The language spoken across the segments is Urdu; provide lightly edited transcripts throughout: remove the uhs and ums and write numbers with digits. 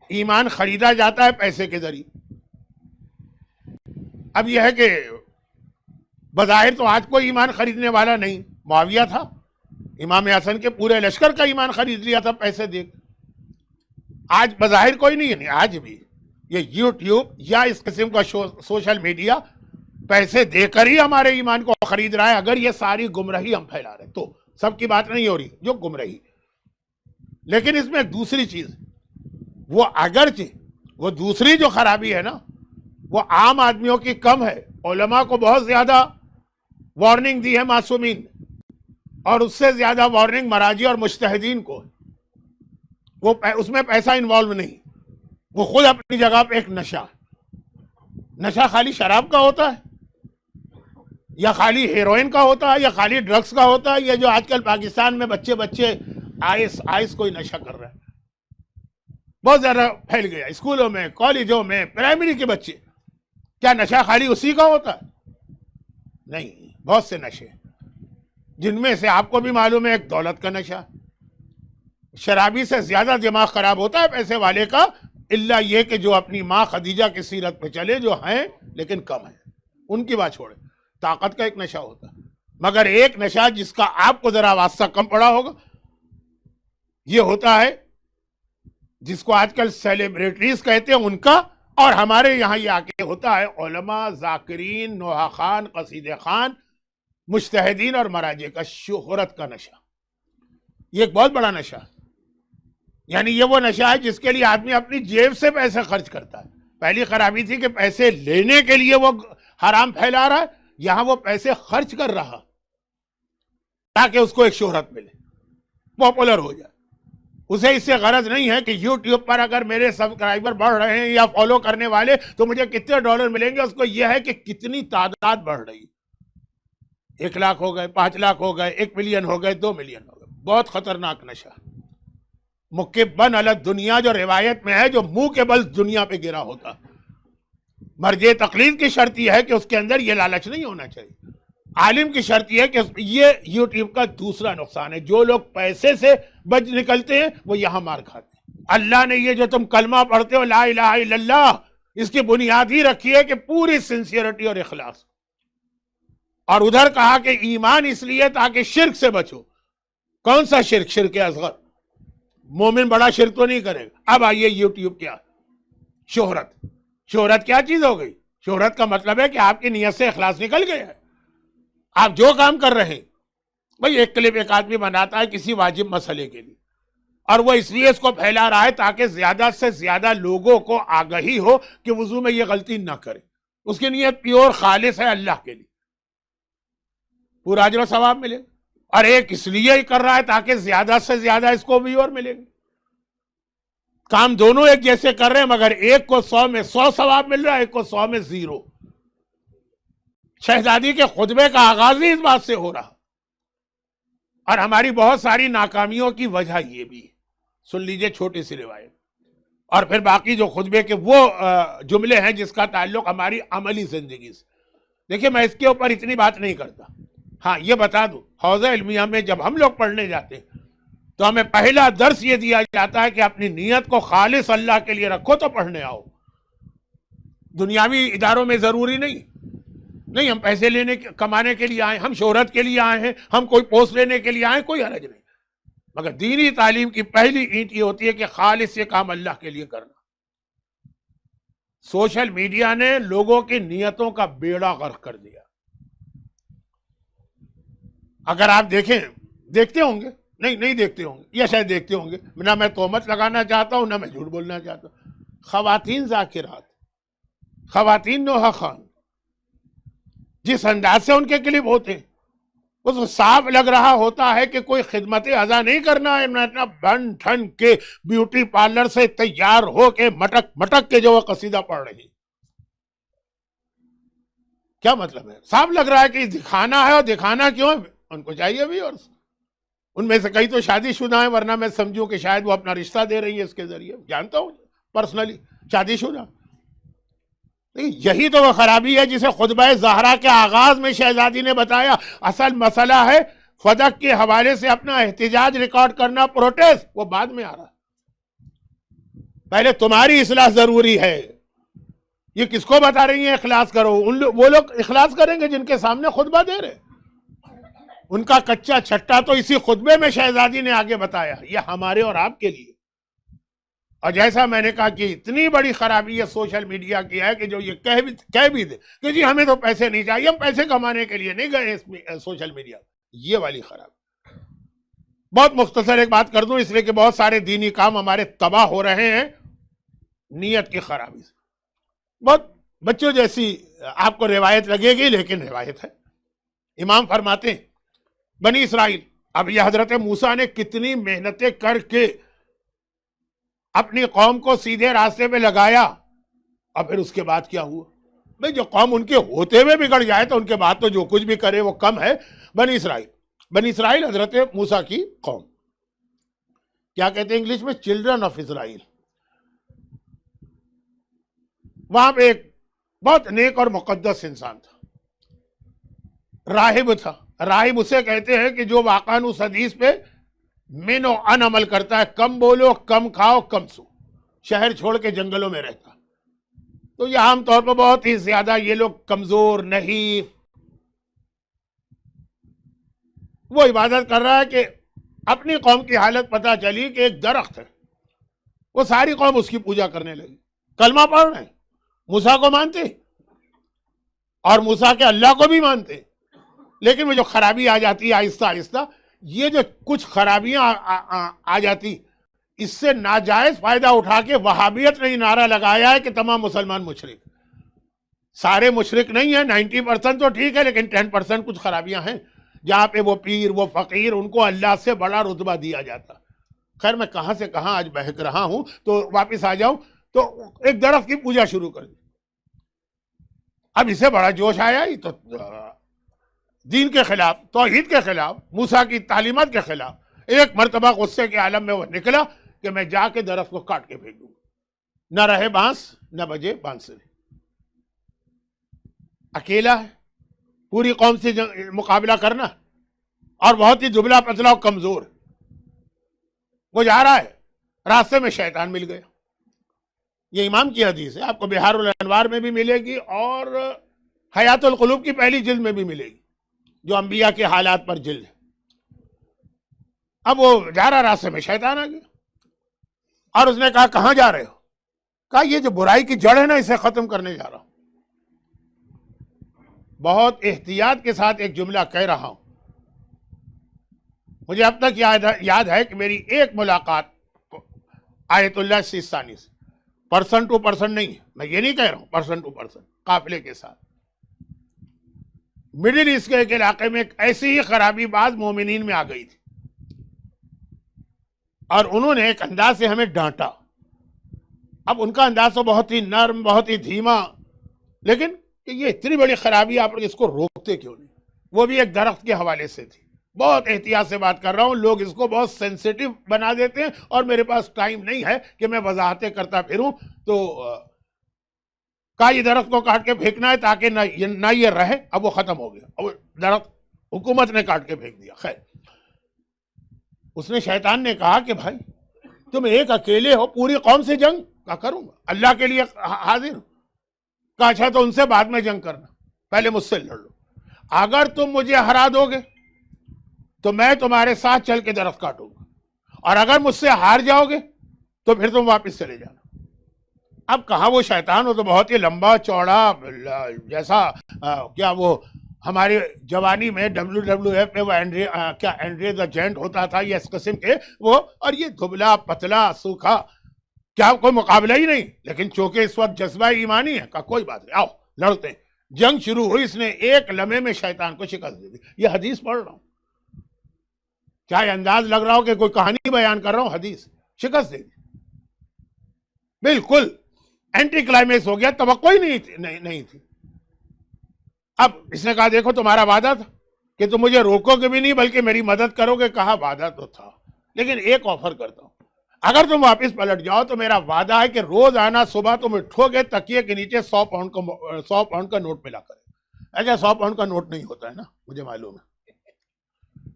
ایمان خریدا جاتا ہے پیسے کے ذریعے. اب یہ ہے کہ بظاہر تو آج کوئی ایمان خریدنے والا نہیں، معاویہ تھا، امام حسن کے پورے لشکر کا ایمان خرید لیا تھا پیسے دے کے. آج بظاہر کوئی نہیں، آج بھی یہ یوٹیوب یا اس قسم کا سوشل میڈیا پیسے دے کر ہی ہمارے ایمان کو خرید رہا ہے. اگر یہ ساری گمراہی ہم پھیلا رہے تو سب کی بات نہیں ہو رہی جو گمراہی. لیکن اس میں ایک دوسری چیز، وہ اگرچہ وہ دوسری جو خرابی ہے نا وہ عام آدمیوں کی کم ہے. علماء کو بہت زیادہ وارننگ دی ہے معصومین، اور اس سے زیادہ وارننگ مراجع اور مجتہدین کو. وہ اس میں پیسہ انوالو نہیں، وہ خود اپنی جگہ پہ ایک نشہ خالی شراب کا ہوتا ہے یا خالی ہیروئن کا ہوتا ہے یا خالی ڈرگز کا ہوتا ہے. یہ جو آج کل پاکستان میں بچے آئس کوئی نشہ کر رہے ہیں، بہت زیادہ پھیل گیا اسکولوں میں، کالجوں میں، پرائمری کے بچے. کیا نشہ خالی اسی کا ہوتا ہے؟ نہیں، بہت سے نشے جن میں سے آپ کو بھی معلوم ہے ایک دولت کا نشہ. شرابی سے زیادہ دماغ خراب ہوتا ہے پیسے والے کا، الا یہ کہ جو اپنی ماں خدیجہ کی سیرت پہ چلے، جو ہیں لیکن کم ہیں، ان کی بات چھوڑے. طاقت کا ایک نشہ ہوتا ہے، مگر ایک نشہ جس کا آپ کو ذرا واسطہ کم پڑا ہوگا یہ ہوتا ہے جس کو آج کل سیلیبریٹیز کہتے ہیں ان کا، اور ہمارے یہاں یہ آ کے ہوتا ہے علماء، ذاکرین، نوحہ خان، قصیدہ خان، مجتہدین اور مراجع کا شہرت کا نشہ. یہ ایک بہت بڑا نشہ، یعنی یہ وہ نشہ ہے جس کے لیے آدمی اپنی جیب سے پیسے خرچ کرتا ہے. پہلی خرابی تھی کہ پیسے لینے کے لیے وہ حرام پھیلا رہا ہے، یہاں وہ پیسے خرچ کر رہا تاکہ اس کو ایک شہرت ملے، پاپولر ہو جائے. اسے اس سے غرض نہیں ہے کہ یوٹیوب پر اگر میرے سبسکرائبر بڑھ رہے ہیں یا فالو کرنے والے تو مجھے کتنے ڈالر ملیں گے. اس کو یہ ہے کہ کتنی تعداد بڑھ رہی ہے. 1 لاکھ ہو گئے، 5 لاکھ ہو گئے، 1 ملین ہو گئے، 2 ملین ہو گئے. بہت خطرناک نشہ. مکبن علی دنیا جو روایت میں ہے، جو منہ کے بل دنیا پہ گرا ہوتا. مرجع تقلید کی شرط یہ ہے کہ اس کے اندر یہ لالچ نہیں ہونا چاہیے. عالم کی شرط یہ ہے کہ یہ یوٹیوب کا دوسرا نقصان ہے. جو لوگ پیسے سے بچ نکلتے ہیں وہ یہاں مار کھاتے ہیں. اللہ نے یہ جو تم کلمہ پڑھتے ہو لا الہ الا اللہ، اس کی بنیاد ہی رکھی ہے کہ پوری سنسیئرٹی اور اخلاص. اور ادھر کہا کہ ایمان اس لیے تاکہ شرک سے بچو. کون سا شرک؟ شرک اصغر. مومن بڑا شرک تو نہیں کرے گا. اب آئیے یوٹیوب کیا شہرت کیا چیز ہو گئی؟ شہرت کا مطلب ہے کہ آپ کی نیت سے اخلاص نکل گیا ہے. آپ جو کام کر رہے ہیں، بھئی ایک کلپ ایک آدمی بناتا ہے کسی واجب مسئلے کے لیے، اور وہ اس لیے اس کو پھیلا رہا ہے تاکہ زیادہ سے زیادہ لوگوں کو آگہی ہو کہ وضو میں یہ غلطی نہ کرے. اس کی نیت پیور خالص ہے اللہ کے لیے، پورا اجر و ثواب ملے. اور ایک اس لیے ہی کر رہا ہے تاکہ زیادہ سے زیادہ اس کو ویور ملے گا. کام دونوں ایک جیسے کر رہے ہیں، مگر ایک کو 100 میں 100 ثواب مل رہا ہے، ایک کو 100 میں 0. شہزادی کے خطبے کا آغاز ہی اس بات سے ہو رہا. اور ہماری بہت ساری ناکامیوں کی وجہ یہ بھی ہے. سن لیجئے چھوٹی سی روایت، اور پھر باقی جو خطبے کے وہ جملے ہیں جس کا تعلق ہماری عملی زندگی سے. دیکھیں میں اس کے اوپر اتنی بات نہیں کرتا. ہاں یہ بتا دوں، حوزہ علمیہ میں جب ہم لوگ پڑھنے جاتے ہیں تو ہمیں پہلا درس یہ دیا جاتا ہے کہ اپنی نیت کو خالص اللہ کے لیے رکھو تو پڑھنے آؤ. دنیاوی اداروں میں ضروری نہیں ہم پیسے کمانے کے لیے آئے، ہم شہرت کے لیے آئے ہیں، ہم کوئی پوسٹ لینے کے لیے آئے، کوئی حرج نہیں. مگر دینی تعلیم کی پہلی اینٹ یہ ہوتی ہے کہ خالص یہ کام اللہ کے لیے کرنا. سوشل میڈیا نے لوگوں کی نیتوں کا بیڑا غرق کر دیا. اگر آپ دیکھتے ہوں گے، نہیں دیکھتے ہوں گے، یا شاید دیکھتے ہوں گے، نہ میں تہمت لگانا چاہتا ہوں نہ میں جھوٹ بولنا چاہتا ہوں. خواتین ذاکرات، خواتین نوحہ خان، جس انداز سے ان کے کلپ ہوتے ہیں اس کو صاف لگ رہا ہوتا ہے کہ کوئی خدمت ازا نہیں کرنا ہے. اتنا بن ٹھن کے بیوٹی پارلر سے تیار ہو کے مٹک کے جو وہ قصیدہ پڑھ رہی. کیا مطلب ہے؟ صاف لگ رہا ہے کہ دکھانا ہے. اور دکھانا کیوں ہے؟ ان کو چاہیے بھی. اور ان میں سے کئی تو شادی شدہ ہیں، ورنہ میں سمجھوں کہ شاید وہ اپنا رشتہ دے رہی ہے اس کے ذریعے. جانتا ہوں پرسنلی شادی شدہ. یہی تو وہ خرابی ہے جسے خطبہ زہرا کے آغاز میں شہزادی نے بتایا. اصل مسئلہ ہے فدق کے حوالے سے اپنا احتجاج ریکارڈ کرنا، پروٹیسٹ، وہ بعد میں آ رہا. پہلے تمہاری اصلاح ضروری ہے. یہ کس کو بتا رہی ہیں اخلاص کرو؟ وہ لوگ اخلاص کریں گے جن کے سامنے خطبہ دے رہے. ان کا کچا چھٹا تو اسی خطبے میں شہزادی نے آگے بتایا. یہ ہمارے اور آپ کے لیے. اور جیسا میں نے کہا کہ اتنی بڑی خرابی ہے سوشل میڈیا کی ہے کہ جو یہ کہہ بھی دے کہ جی ہمیں تو پیسے نہیں چاہیے, ہم پیسے کمانے کے لیے نہیں گئے سوشل میڈیا. یہ والی خرابی. بہت مختصر ایک بات کر دوں, اس لیے کہ بہت سارے دینی کام ہمارے تباہ ہو رہے ہیں نیت کی خرابی سے. بہت بچوں جیسی آپ کو روایت لگے گی, لیکن روایت ہے. امام فرماتے ہیں بنی اسرائیل, اب یہ حضرت موسیٰ نے کتنی محنتیں کر کے اپنی قوم کو سیدھے راستے پہ لگایا, اور پھر اس کے بعد کیا ہوا؟ بھئی جو قوم ان کے ہوتے ہوئے بگڑ جائے تو ان کے بعد تو جو کچھ بھی کرے وہ کم ہے. بنی اسرائیل حضرت موسیٰ کی قوم, کیا کہتے ہیں انگلش میں, چلڈرن آف اسرائیل. وہاں پہ ایک بہت نیک اور مقدس انسان تھا, راہب تھا. راہب اسے کہتے ہیں کہ جو واقعاً اس حدیث پہ من و ان عمل کرتا ہے, کم بولو, کم کھاؤ, کم سو, شہر چھوڑ کے جنگلوں میں رہتا. تو یہ عام طور پر بہت ہی زیادہ یہ لوگ کمزور نہیں, وہ عبادت کر رہا ہے کہ اپنی قوم کی حالت پتہ چلی کہ ایک درخت ہے, وہ ساری قوم اس کی پوجا کرنے لگی, کلمہ پڑھ رہے ہیں, موسیٰ کو مانتے اور موسیٰ کے اللہ کو بھی مانتے. لیکن وہ جو خرابی آ جاتی ہے آہستہ آہستہ, یہ جو کچھ خرابیاں آ جاتی, اس سے ناجائز فائدہ اٹھا کے وہابیت نے نعرہ لگایا ہے کہ تمام مسلمان مشرک. سارے مشرک نہیں ہیں, 90% تو ٹھیک ہے, لیکن 10% کچھ خرابیاں ہیں جہاں پہ وہ پیر, وہ فقیر, ان کو اللہ سے بڑا رتبہ دیا جاتا. خیر میں کہاں سے کہاں آج بہک رہا ہوں, تو واپس آ جاؤں. تو ایک درخت کی پوجا شروع کر دی. اب اسے بڑا جوش آیا, ہی تو دین کے خلاف, توحید کے خلاف, موسیٰ کی تعلیمات کے خلاف. ایک مرتبہ غصے کے عالم میں وہ نکلا کہ میں جا کے درخت کو کاٹ کے پھینک دوں, نہ رہے بانس نہ بجے بانسری. اکیلا ہے, پوری قوم سے مقابلہ کرنا, اور بہت ہی دبلا پتلا اور کمزور. وہ جا رہا ہے, راستے میں شیطان مل گیا. یہ امام کی حدیث ہے, آپ کو بہار الانوار میں بھی ملے گی اور حیات القلوب کی پہلی جلد میں بھی ملے گی, جو انبیاء کے حالات پر جلد ہے. اب وہ جا رہا, راستے میں شیطان آ گیا, اور اس نے کہا کہاں جا رہے ہو؟ کہا یہ جو برائی کی جڑ ہے نا, اسے ختم کرنے جا رہا ہوں. بہت احتیاط کے ساتھ ایک جملہ کہہ رہا ہوں. مجھے اب تک یاد ہے کہ میری ایک ملاقات آیت اللہ سیستانی سے, پرسن ٹو پرسن نہیں, میں یہ نہیں کہہ رہا ہوں, پرسن ٹو پرسن قافلے کے ساتھ, مڈل ایسٹ کے ایک علاقے میں ایک ایسی ہی خرابی بعض مومنین میں آ گئی تھی, اور انہوں نے ایک انداز سے ہمیں ڈانٹا. اب ان کا انداز تو بہت ہی نرم, بہت ہی دھیما, لیکن کہ یہ اتنی بڑی خرابی آپ اس کو روکتے کیوں نہیں؟ وہ بھی ایک درخت کے حوالے سے تھی. بہت احتیاط سے بات کر رہا ہوں, لوگ اس کو بہت سینسیٹیو بنا دیتے ہیں, اور میرے پاس ٹائم نہیں ہے کہ میں وضاحتیں کرتا پھروں. تو کہا یہ درخت کو کاٹ کے پھینکنا ہے تاکہ نہ یہ رہے. اب وہ ختم ہو گیا, اب درخت حکومت نے کاٹ کے پھینک دیا. خیر, اس نے, شیطان نے کہا کہ بھائی تم ایک اکیلے ہو, پوری قوم سے جنگ کیا کروں گا, اللہ کے لیے حاضر ہوں. کہا اچھا تو ان سے بعد میں جنگ کرنا, پہلے مجھ سے لڑ لو. اگر تم مجھے ہرا دو گے تو میں تمہارے ساتھ چل کے درخت کاٹوں گا, اور اگر مجھ سے ہار جاؤ گے تو پھر تم واپس چلے جانا. اب کہاں وہ شیطان, ہو تو بہت ہی لمبا چوڑا, جیسا کیا وہ ہماری جوانی میں WWF میں وہ اینڈرے دا جینٹ ہوتا تھا, یہ اس قسم کے وہ, اور یہ دبلا پتلا سوکھا, کیا کوئی مقابلہ ہی نہیں. لیکن چونکہ اس وقت جذبہ ایمانی ہے, کہا کوئی بات نہیں, آؤ لڑتے ہیں. جنگ شروع ہوئی, اس نے ایک لمحے میں شیطان کو شکست دے دی. یہ حدیث پڑھ رہا ہوں, چاہے انداز لگ رہا ہو کہ کوئی کہانی بیان کر رہا ہوں, حدیث شکست دے دی. بالکل اینٹی کلائمیکس ہو گیا, توقع ہی نہیں تھی. اب اس نے کہا دیکھو تمہارا وعدہ تھا کہ تم مجھے روکو گے بھی نہیں بلکہ میری مدد کرو گے. کہا وعدہ تو تھا, لیکن ایک آفر کرتا ہوں, اگر تم واپس پلٹ جاؤ تو میرا وعدہ ہے کہ روز آنا صبح تم اٹھو گے, تکیے کے نیچے 100 پاؤنڈ کا نوٹ ملا کرے. ایسا 100 پاؤنڈ کا نوٹ نہیں ہوتا ہے نا, مجھے معلوم ہے.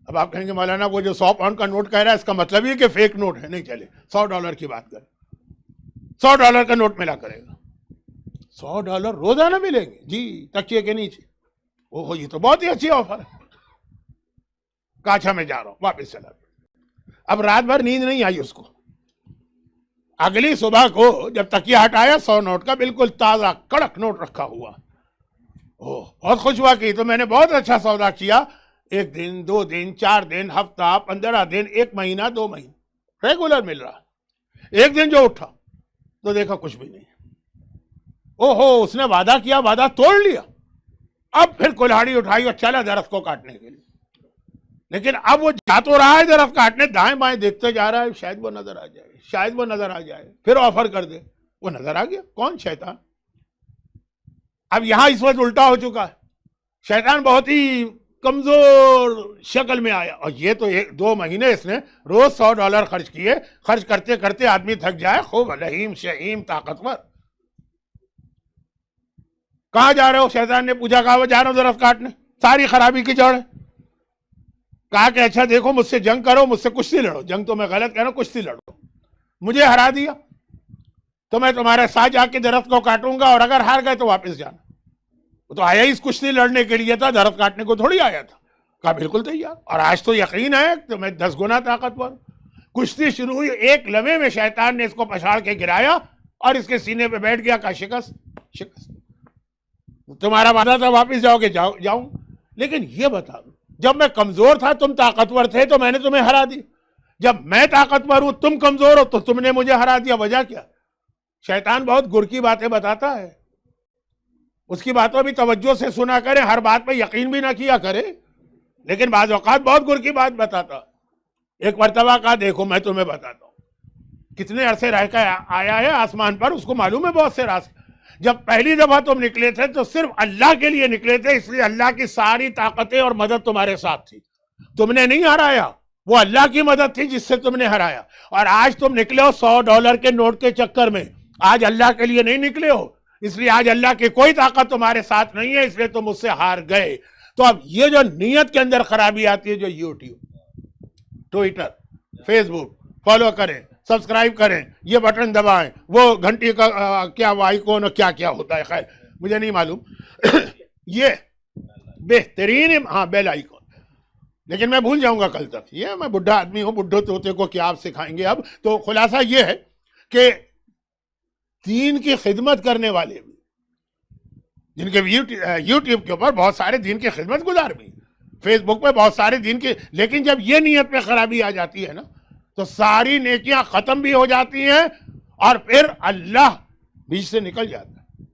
اب آپ کہیں گے مولانا وہ جو 100 پاؤنڈ کا نوٹ کہہ رہا ہے اس کا مطلب یہ کہ فیک نوٹ ہے. نہیں, چلے $100 کی بات کریں. $100 کا نوٹ ملا کرے گا. $100 روزانہ ملیں گے جی تکیے کے نیچے. اوہ یہ تو بہت ہی اچھی آفر ہے. کہا اچھا میں جا رہا ہوں, واپس چلا گیا. اب رات بھر نیند نہیں آئی اس کو. اگلی صبح کو جب تکیہ ہٹایا 100 نوٹ کا بالکل تازہ کڑک نوٹ رکھا ہوا. اوہ بہت خوش ہوا کہ تو میں نے بہت اچھا سودا کیا. 1 دن 2 دن 4 دن ہفتہ 15 دن 1 مہینہ 2 مہینہ ریگولر مل رہا. ایک دن جو اٹھا تو دیکھا کچھ بھی نہیں. اوہو اس نے وعدہ کیا, وعدہ توڑ لیا. اب پھر کلہاڑی اٹھائی اور چلا درخت کو کاٹنے کے لیے. لیکن اب وہ جا تو رہا ہے درخت کاٹنے, دائیں بائیں دیکھتے جا رہا ہے شاید وہ نظر آ جائے, شاید وہ نظر آ جائے, پھر آفر کر دے. وہ نظر آ گیا. کون؟ شیطان. اب یہاں اس وقت الٹا ہو چکا ہے. شیطان بہت ہی کمزور شکل میں آیا, اور یہ تو 2 مہینے اس نے روز $100 خرچ کیے. خرچ کرتے کرتے آدمی تھک جائے, خوب لہیم شہیم طاقتور. کہاں جا رہے ہو؟ شیطان نے پوچھا. کہا وہ جا رہا ہوں درخت کاٹنے, ساری خرابی کی جڑ ہے. کہا کہ اچھا دیکھو مجھ سے جنگ کرو, مجھ سے کشتی لڑو. جنگ تو میں غلط کہہ رہا ہوں, کشتی لڑو. مجھے ہرا دیا تو میں تمہارے ساتھ جا کے درخت کو کاٹوں گا, اور اگر ہار گئے تو واپس جانا. وہ تو آیا ہی اس کشتی لڑنے کے لیے تھا, درخت کاٹنے کو تھوڑی آیا تھا. کہا بالکل تیار, اور آج تو یقین ہے کہ میں 10 گنا طاقتور. کشتی شروع ہوئی, ایک لمحے میں شیطان نے اس کو پچھاڑ کے گرایا اور اس کے سینے پہ بیٹھ گیا. کہا شکست شکست, تمہارا وعدہ تھا واپس جاؤ گے, جاؤں. لیکن یہ بتا دو, جب میں کمزور تھا تم طاقتور تھے تو میں نے تمہیں ہرا دی. جب میں طاقتور ہوں تم کمزور ہو تو تم نے مجھے ہرا دیا. وجہ کیا؟ شیطان بہت گر کی باتیں بتاتا ہے. اس کی باتوں بھی توجہ سے سنا کرے, ہر بات پہ یقین بھی نہ کیا کرے, لیکن بعض اوقات بہت گر کی بات بتاتا. ایک مرتبہ کہا دیکھو میں تمہیں بتاتا ہوں, کتنے عرصے رہ کے آیا ہے آسمان پر, اس کو معلوم ہے بہت سے راستے. جب پہلی دفعہ تم نکلے تھے تو صرف اللہ کے لیے نکلے تھے, اس لیے اللہ کی ساری طاقتیں اور مدد تمہارے ساتھ تھی. تم نے نہیں ہرایا, وہ اللہ کی مدد تھی جس سے تم نے ہرایا. اور آج تم نکلے ہو $100 کے نوٹ کے چکر میں, آج اللہ کے لیے نہیں نکلے ہو, اس لیے آج اللہ کی کوئی طاقت تمہارے ساتھ نہیں ہے, اس لیے تم اس سے ہار گئے. تو اب یہ جو نیت کے اندر خرابی آتی ہے, جو یوٹیوب, ٹویٹر, فیس بک فالو کریں, سبسکرائب کریں, یہ بٹن دبائیں, وہ گھنٹی کا کیا وہ آئیکن کیا کیا ہوتا ہے, خیر مجھے نہیں معلوم. یہ بہترین, ہاں بیل آئیکن, لیکن میں بھول جاؤں گا کل تک. یہ میں بڈھا آدمی ہوں, بڈھو طوطے کو کیا آپ سکھائیں گے. اب تو خلاصہ یہ ہے کہ دین کی خدمت کرنے والے بھی, جن کے یوٹیوب کے اوپر بہت سارے دین کی خدمت گزار بھی, فیس بک پہ بہت سارے دین کی, لیکن جب یہ نیت پہ خرابی آ جاتی ہے نا تو ساری نیکیاں ختم بھی ہو جاتی ہیں, اور پھر اللہ بیچ سے نکل جاتا ہے.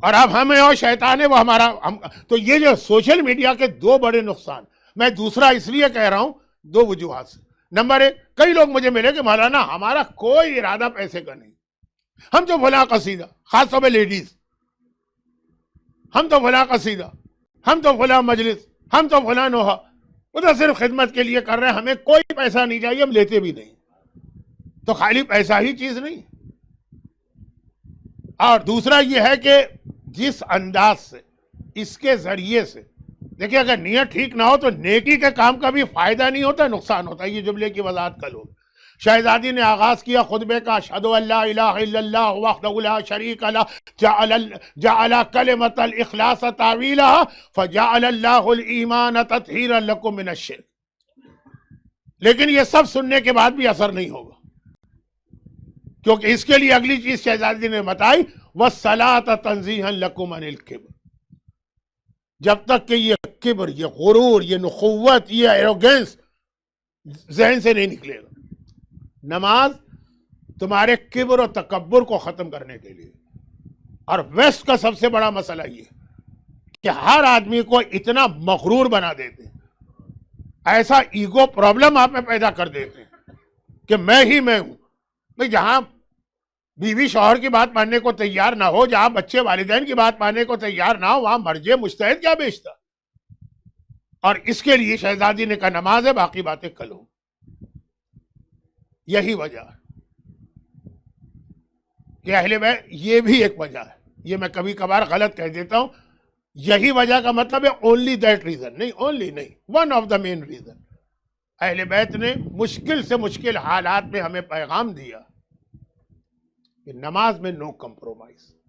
اور اب ہمیں اور شیطان ہے وہ ہمارا. تو یہ جو سوشل میڈیا کے 2 بڑے نقصان, میں دوسرا اس لیے کہہ رہا ہوں 2 وجوہات سے. نمبر 1, کئی لوگ مجھے ملے کہ مولانا ہمارا کوئی ارادہ پیسے کا نہیں, ہم تو فلاں قصیدہ, خاص طور پہ لیڈیز, ہم تو فلاں قصیدہ, ہم تو فلاں مجلس, ہم تو فلاں نوحہ, وہ تو صرف خدمت کے لیے کر رہے ہیں, ہمیں کوئی پیسہ نہیں چاہیے, ہم لیتے بھی نہیں. تو خالی پیسہ ہی چیز نہیں. اور دوسرا یہ ہے کہ جس انداز سے اس کے ذریعے سے, دیکھیں اگر نیت ٹھیک نہ ہو تو نیکی کے کام کا بھی فائدہ نہیں ہوتا, نقصان ہوتا ہے. یہ جملے کی وضاحت کل ہوگی. شہزادی نے آغاز کیا خطبے کا, اشہد ان لا الہ الا اللہ وحدہ لا شریک لہ جعل کلمۃ الاخلاص تعویلھا فجعل اللہ الایمان تطہیرا لکم من الشرک. لیکن یہ سب سننے کے بعد بھی اثر نہیں ہوگا, کیونکہ اس کے لیے اگلی چیز شہزادی نے بتائی, والصلاۃ تنزیہا لکم عن الکبر. جب تک کہ یہ کبر, یہ غرور, یہ نخوت, یہ ایروگنس ذہن سے نہیں نکلے گا. نماز تمہارے کبر و تکبر کو ختم کرنے کے لیے. اور ویسٹ کا سب سے بڑا مسئلہ یہ کہ ہر آدمی کو اتنا مغرور بنا دیتے ہیں, ایسا ایگو پرابلم آپ میں پیدا کر دیتے ہیں کہ میں ہی میں ہوں. جہاں بیوی شوہر کی بات ماننے کو تیار نہ ہو, جہاں بچے والدین کی بات ماننے کو تیار نہ ہو, وہاں مرجع مجتہد کیا بیچتا. اور اس کے لیے شہزادی نے کہا نماز ہے, باقی باتیں کل ہوں. یہی وجہ ہے کہ اہل بیت, یہ بھی ایک وجہ ہے, یہ میں کبھی کبھار غلط کہہ دیتا ہوں. یہی وجہ کا مطلب ہے اونلی دیٹ ریزن نہیں, اونلی نہیں, one of the main reason. اہل بیت نے مشکل سے مشکل حالات میں ہمیں پیغام دیا کہ نماز میں نو کمپرومائز.